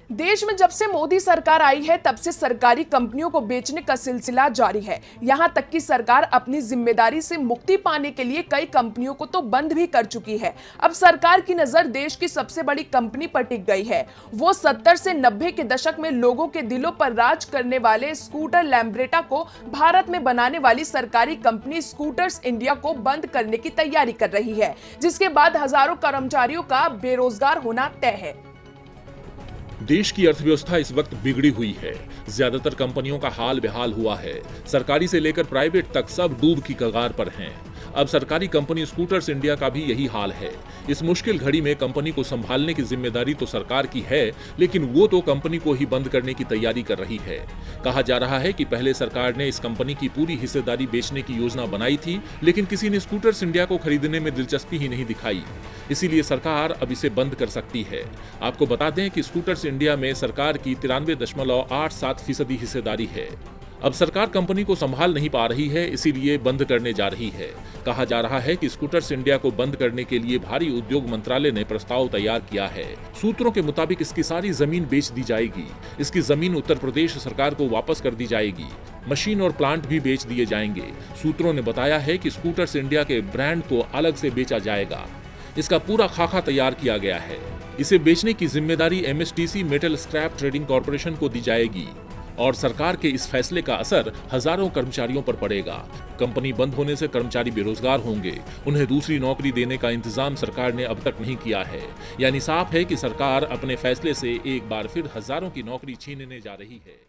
देश में जब से मोदी सरकार आई है तब से सरकारी कंपनियों को बेचने का सिलसिला जारी है। यहां तक कि सरकार अपनी जिम्मेदारी से मुक्ति पाने के लिए कई कंपनियों को तो बंद भी कर चुकी है। अब सरकार की नजर देश की सबसे बड़ी कंपनी पर टिक गई है। वो 70 से 90 के दशक में लोगों के दिलों पर राज करने वाले स्कूटर लैम्ब्रेटा को भारत में बनाने वाली सरकारी कंपनी स्कूटर्स इंडिया को बंद करने की तैयारी कर रही है, जिसके बाद हजारों कर्मचारियों का बेरोजगार होना तय है। देश की अर्थव्यवस्था इस वक्त बिगड़ी हुई है। ज्यादातर कंपनियों का हाल बेहाल हुआ है। सरकारी से लेकर प्राइवेट तक सब डूब की कगार पर हैं। अब सरकारी कंपनी स्कूटर्स इंडिया का भी यही हाल है। इस मुश्किल घड़ी में कंपनी को संभालने की जिम्मेदारी तो सरकार की है, लेकिन वो तो कंपनी को ही बंद करने की तैयारी कर रही है। कहा जा रहा है कि पहले सरकार ने इस कंपनी की पूरी हिस्सेदारी बेचने की योजना बनाई थी, लेकिन किसी ने स्कूटर्स इंडिया को खरीदने में दिलचस्पी ही नहीं दिखाई। इसीलिए सरकार अब इसे बंद कर सकती है। आपको बता दें कि स्कूटर्स इंडिया में सरकार की 93.87% हिस्सेदारी है। अब सरकार कंपनी को संभाल नहीं पा रही है, इसीलिए बंद करने जा रही है। कहा जा रहा है कि स्कूटर्स इंडिया को बंद करने के लिए भारी उद्योग मंत्रालय ने प्रस्ताव तैयार किया है। सूत्रों के मुताबिक इसकी सारी जमीन बेच दी जाएगी। इसकी जमीन उत्तर प्रदेश सरकार को वापस कर दी जाएगी। मशीन और प्लांट भी बेच दिए जाएंगे। सूत्रों ने बताया है कि स्कूटर्स इंडिया के ब्रांड को अलग से बेचा जाएगा। इसका पूरा खाका तैयार किया गया है। इसे बेचने की जिम्मेदारी MSTC metal scrap trading corporation को दी जाएगी और सरकार के इस फैसले का असर हजारों कर्मचारियों पर पड़ेगा। कंपनी बंद होने से कर्मचारी बेरोजगार होंगे। उन्हें दूसरी नौकरी देने का इंतजाम सरकार ने अब तक नहीं किया है। यानी साफ है कि सरकार अपने फैसले से एक बार फिर हजारों की नौकरी छीनने जा रही है।